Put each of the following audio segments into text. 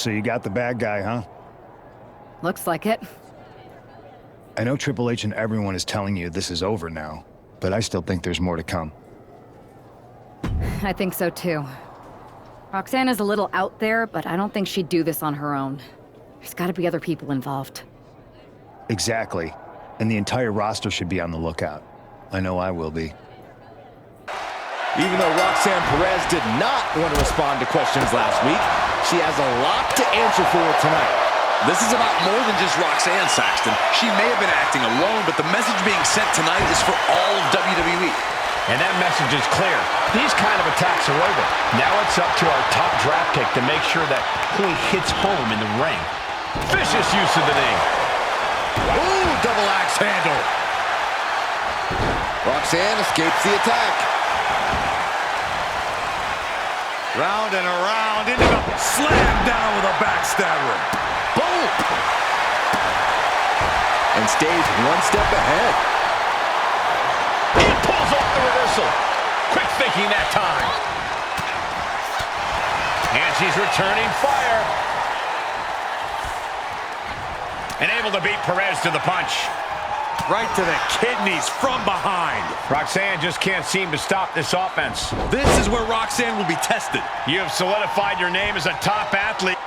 So you got the bad guy, huh? Looks like it. I know Triple H and everyone is telling you this is over now, but I still think there's more to come. I think so too. Roxanne is a little out there, but I don't think she'd do this on her own. There's gotta be other people involved. Exactly. And the entire roster should be on the lookout. I know I will be. Even though Roxanne Perez did not want to respond to questions last week, she has a lot to answer for tonight. This is about more than just Roxanne, Saxton. She may have been acting alone, but the message being sent tonight is for all of WWE. And that message is clear. These kind of attacks are over. Now it's up to our top draft pick to make sure that point hits home in the ring. Vicious use of the knee. Ooh, double axe handle. Roxanne escapes the attack. Round and around into the slam down with a backstabber. Boom! And stays one step ahead. He pulls off the reversal. Quick thinking that time. And she's returning fire. And able to beat Perez to the punch. Right to the kidneys from behind. Roxanne just can't seem to stop this offense. This is where Roxanne will be tested. You have solidified your name as a top athlete.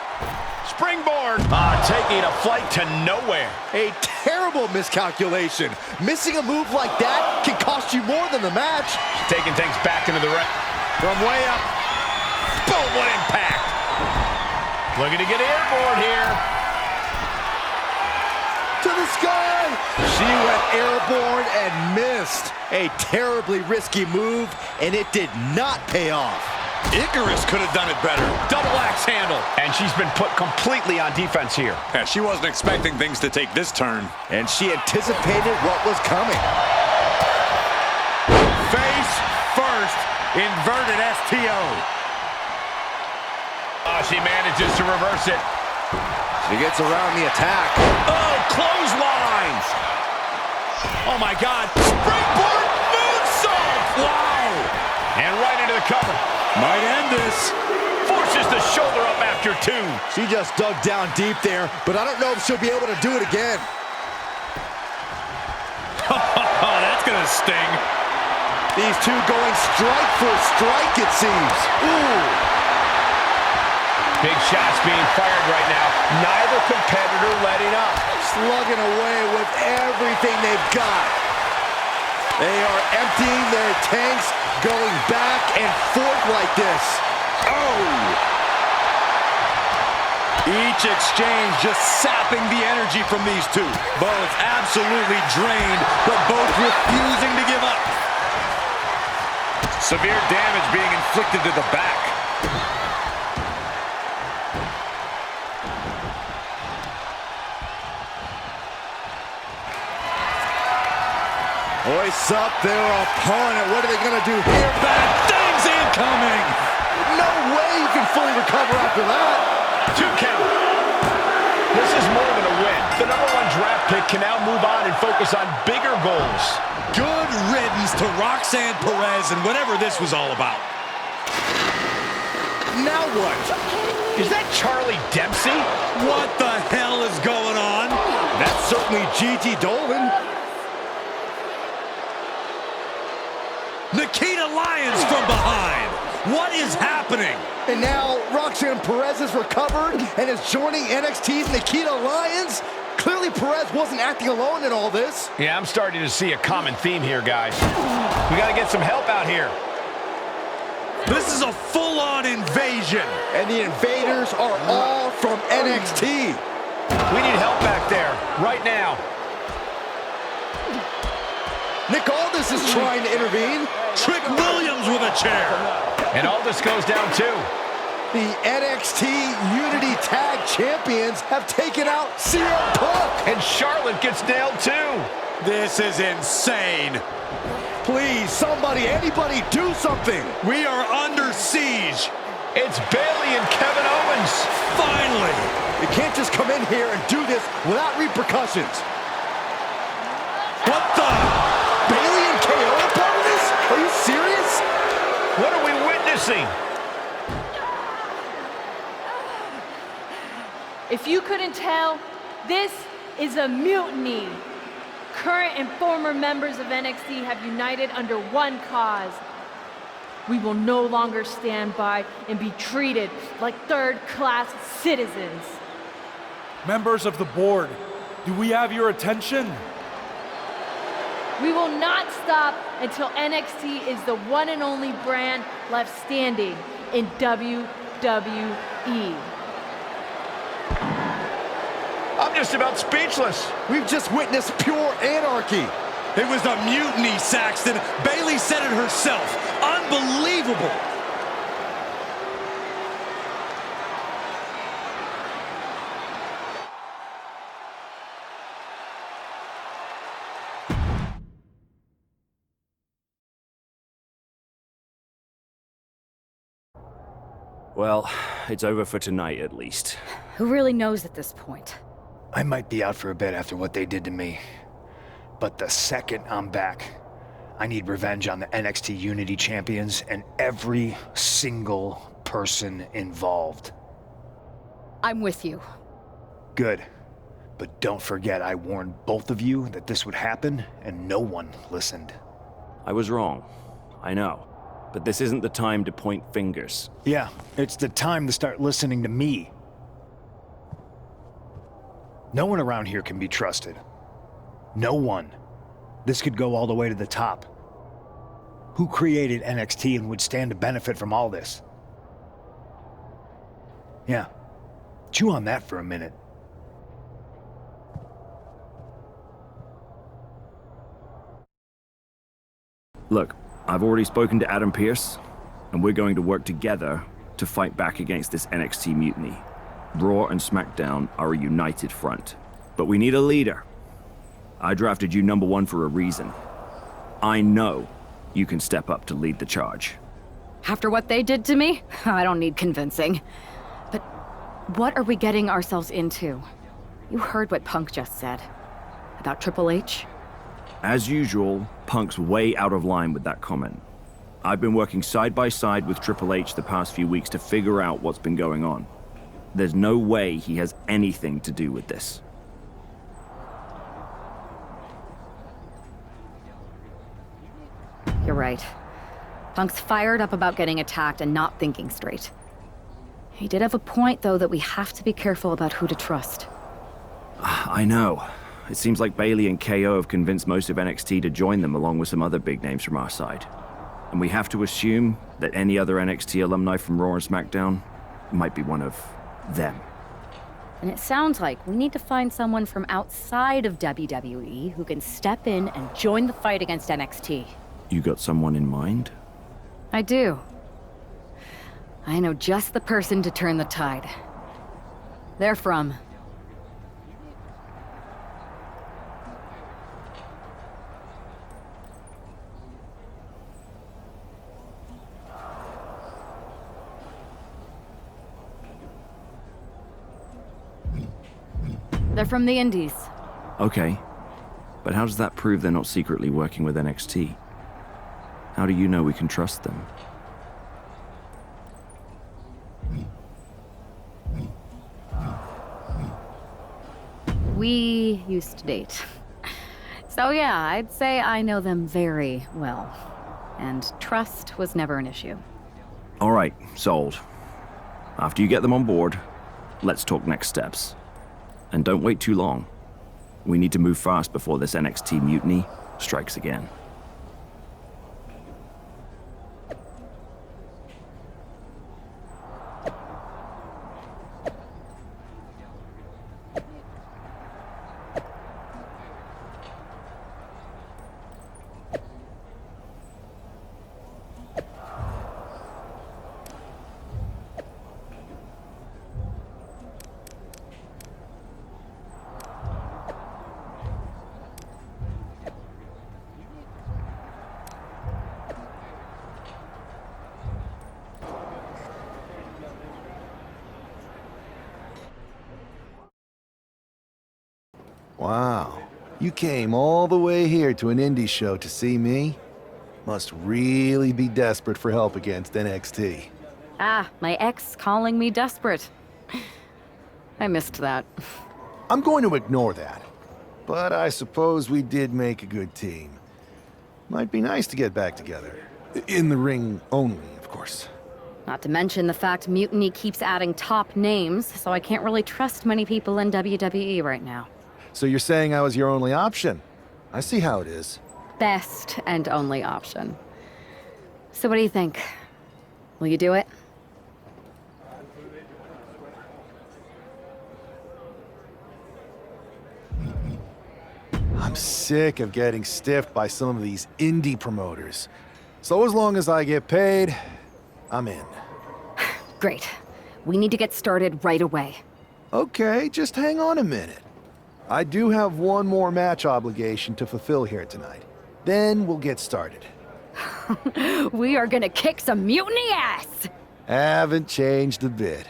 Springboard. Taking a flight to nowhere. A terrible miscalculation. Missing a move like that can cost you more than the match. She's taking things back into the ring. From way up. Boom, what impact. Looking to get airborne here. To the sky! She went airborne and missed. A terribly risky move, and it did not pay off. Icarus could have done it better. Double axe handle. And she's been put completely on defense here. Yeah, she wasn't expecting things to take this turn. And she anticipated what was coming. Face first, inverted STO. She manages to reverse it. She gets around the attack. Oh, clotheslines. Oh, my God. Springboard moonsault. Wow. And right into the cover. Might end this. Forces the shoulder up after two. She just dug down deep there, but I don't know if she'll be able to do it again. Oh, that's going to sting. These two going strike for strike, it seems. Ooh. Big shots being fired right now. Neither competitor letting up. Slugging away with everything they've got. They are emptying their tanks, going back and forth like this. Oh! Each exchange just sapping the energy from these two. Both absolutely drained, but both refusing to give up. Severe damage being inflicted to the back. Hoists up their opponent. What are they going to do here? Bad things incoming. No way you can fully recover after that. 2 count. This is more than a win. The #1 draft pick can now move on and focus on bigger goals. Good riddance to Roxanne Perez and whatever this was all about. Now what? Is that Charlie Dempsey? What the hell is going on? That's certainly Gigi Dolan. Nikita Lyons from behind. What is happening? And now Roxanne Perez is recovered and is joining NXT's Nikita Lyons. Clearly Perez wasn't acting alone in all this. Yeah, I'm starting to see a common theme here, guys. We got to get some help out here. This is a full-on invasion. And the invaders are all from NXT. We need help back there, right now. Nick Aldis is trying to intervene. Trick Williams with a chair. And Aldis goes down too. The NXT Unity Tag Champions have taken out CM Punk. And Charlotte gets nailed too. This is insane. Please, somebody, anybody, do something. We are under siege. It's Bayley and Kevin Owens. Finally. You can't just come in here and do this without repercussions. What the? Bayley and KO are part of this? Are you serious? What are we witnessing? If you couldn't tell, this is a mutiny. Current and former members of NXT have united under one cause. We will no longer stand by and be treated like third-class citizens. Members of the board, do we have your attention? We will not stop until NXT is the one and only brand left standing in WWE. I'm just about speechless. We've just witnessed pure anarchy. It was a mutiny, Saxton. Bayley said it herself. Unbelievable. Well, it's over for tonight at least. Who really knows at this point? I might be out for a bit after what they did to me. But the second I'm back, I need revenge on the NXT Unity Champions and every single person involved. I'm with you. Good. But don't forget I warned both of you that this would happen, and no one listened. I was wrong. I know. But this isn't the time to point fingers. Yeah, it's the time to start listening to me. No one around here can be trusted. No one. This could go all the way to the top. Who created NXT and would stand to benefit from all this? Yeah. Chew on that for a minute. Look, I've already spoken to Adam Pearce, and we're going to work together to fight back against this NXT mutiny. Raw and SmackDown are a united front. But we need a leader. I drafted you #1 for a reason. I know you can step up to lead the charge. After what they did to me, I don't need convincing. But what are we getting ourselves into? You heard what Punk just said. About Triple H? As usual, Punk's way out of line with that comment. I've been working side by side with Triple H the past few weeks to figure out what's been going on. There's no way he has anything to do with this. You're right. Punk's fired up about getting attacked and not thinking straight. He did have a point, though, that we have to be careful about who to trust. I know. It seems like Bayley and KO have convinced most of NXT to join them along with some other big names from our side. And we have to assume that any other NXT alumni from Raw and SmackDown might be one of them. And it sounds like we need to find someone from outside of WWE who can step in and join the fight against NXT. You got someone in mind? I do. I know just the person to turn the tide. They're from... They're from the Indies. Okay. But how does that prove they're not secretly working with NXT? How do you know we can trust them? We used to date. So yeah, I'd say I know them very well. And trust was never an issue. All right, sold. After you get them on board, let's talk next steps. And don't wait too long. We need to move fast before this NXT mutiny strikes again. Wow. You came all the way here to an indie show to see me? Must really be desperate for help against NXT. Ah, my ex calling me desperate. I I missed that. I'm going to ignore that. But I suppose we did make a good team. Might be nice to get back together. In the ring only, of course. Not to mention the fact Mutiny keeps adding top names, so I can't really trust many people in WWE right now. So you're saying I was your only option? I see how it is. Best and only option. So what do you think? Will you do it? I'm sick of getting stiffed by some of these indie promoters. So as long as I get paid, I'm in. Great. We need to get started right away. Okay, just hang on a minute. I do have one more match obligation to fulfill here tonight. Then we'll get started. We are gonna kick some Mutiny ass! Haven't changed a bit.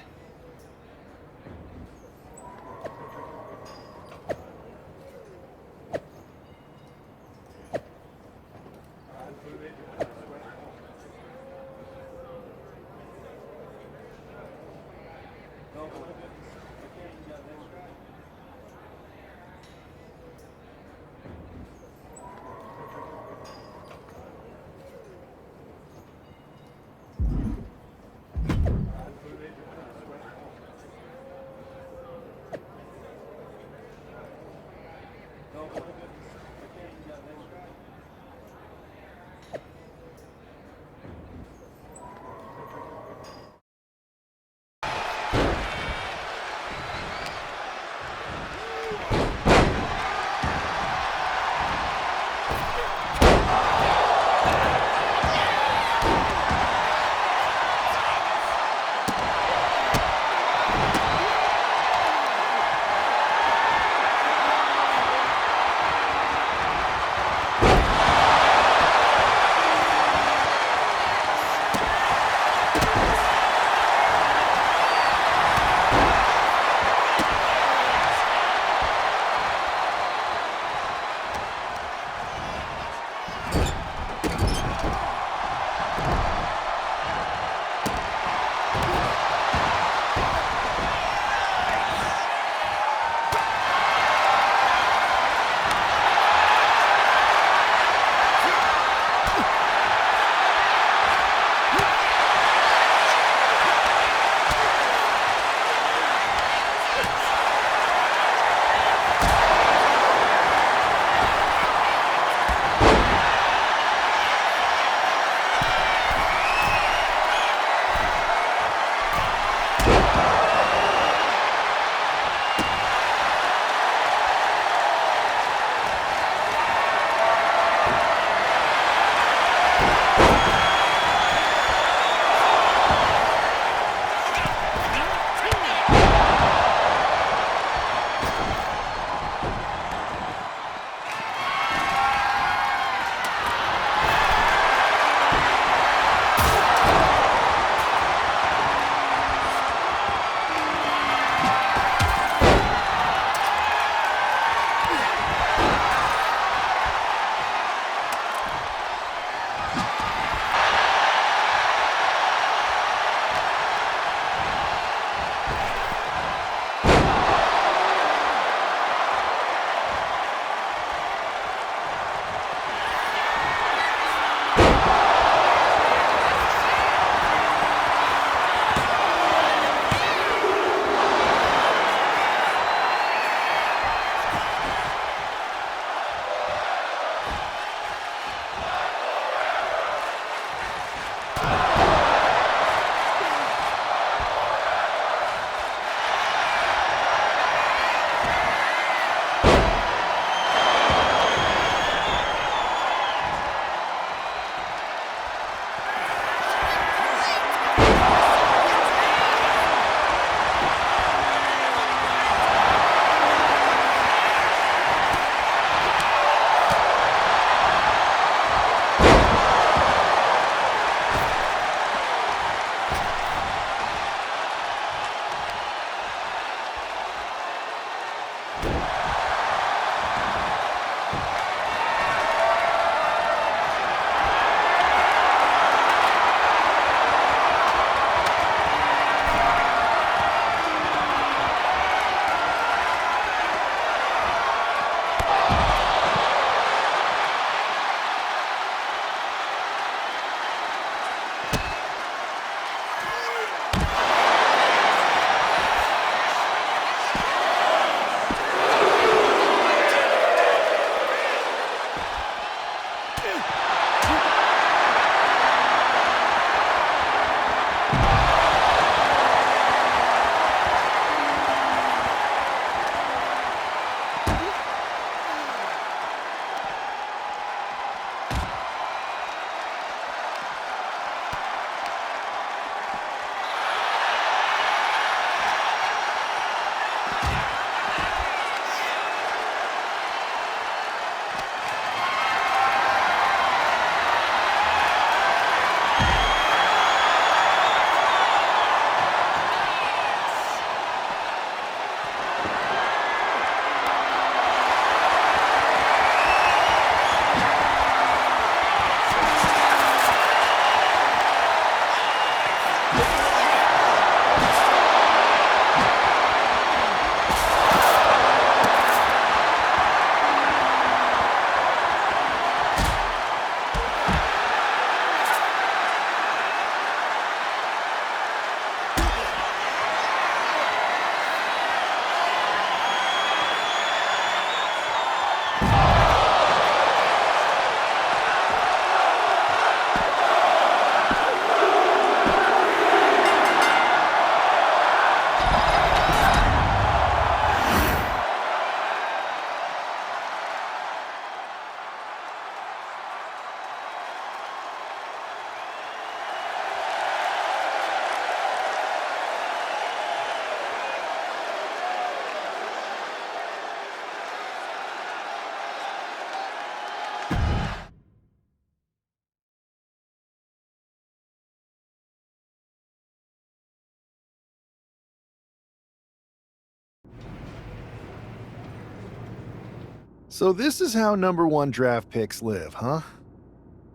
So this is how #1 draft picks live, huh?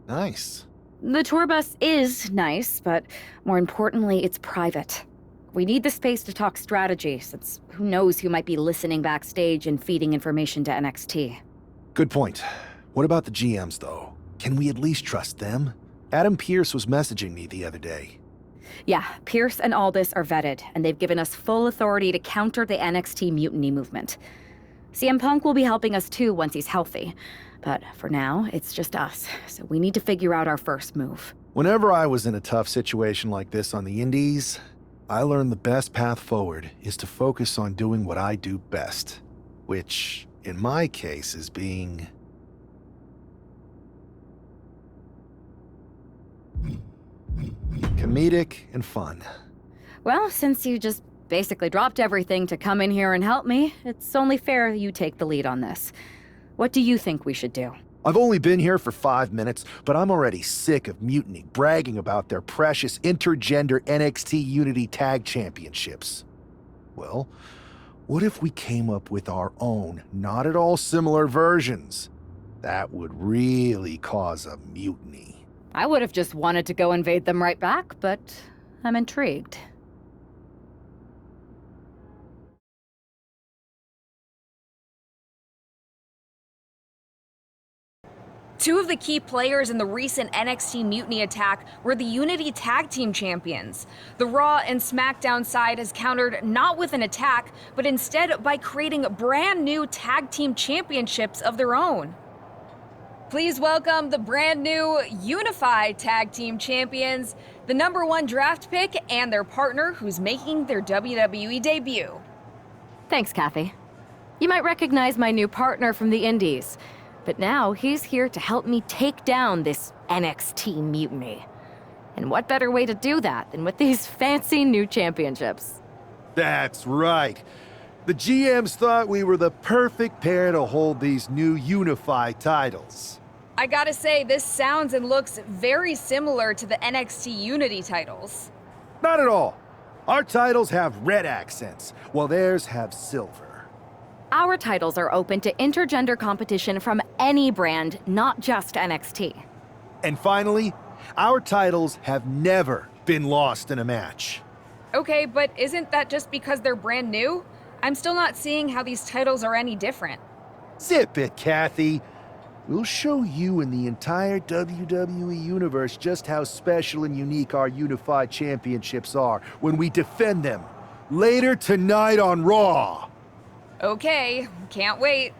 Nice. The tour bus is nice, but more importantly, it's private. We need the space to talk strategy, since who knows who might be listening backstage and feeding information to NXT. Good point. What about the GMs, though? Can we at least trust them? Adam Pearce was messaging me the other day. Yeah, Pierce and Aldis are vetted, and they've given us full authority to counter the NXT mutiny movement. CM Punk will be helping us too once he's healthy. But for now, it's just us, so we need to figure out our first move. Whenever I was in a tough situation like this on the Indies, I learned the best path forward is to focus on doing what I do best. Which, in my case, is being... comedic and fun. Well, since you just basically dropped everything to come in here and help me, it's only fair you take the lead on this. What do you think we should do? I've only been here for 5 minutes, but I'm already sick of Mutiny bragging about their precious intergender NXT Unity Tag Championships. Well, what if we came up with our own, not at all similar versions? That would really cause a mutiny. I would have just wanted to go invade them right back, but I'm intrigued. Two of the key players in the recent NXT Mutiny attack were the Unity Tag Team Champions. The Raw and SmackDown side has countered not with an attack, but instead by creating brand new Tag Team Championships of their own. Please welcome the brand new Unified Tag Team Champions, the #1 draft pick, and their partner who's making their WWE debut. Thanks, Kathy. You might recognize my new partner from the Indies. But now he's here to help me take down this NXT mutiny. And what better way to do that than with these fancy new championships? That's right. The GMs thought we were the perfect pair to hold these new unified titles. I gotta say, this sounds and looks very similar to the NXT Unity titles. Not at all. Our titles have red accents, while theirs have silver. Our titles are open to intergender competition from any brand, not just NXT. And finally, our titles have never been lost in a match. Okay, but isn't that just because they're brand new? I'm still not seeing how these titles are any different. Zip it, Kathy. We'll show you and the entire WWE Universe just how special and unique our unified championships are when we defend them later tonight on Raw. Okay, can't wait.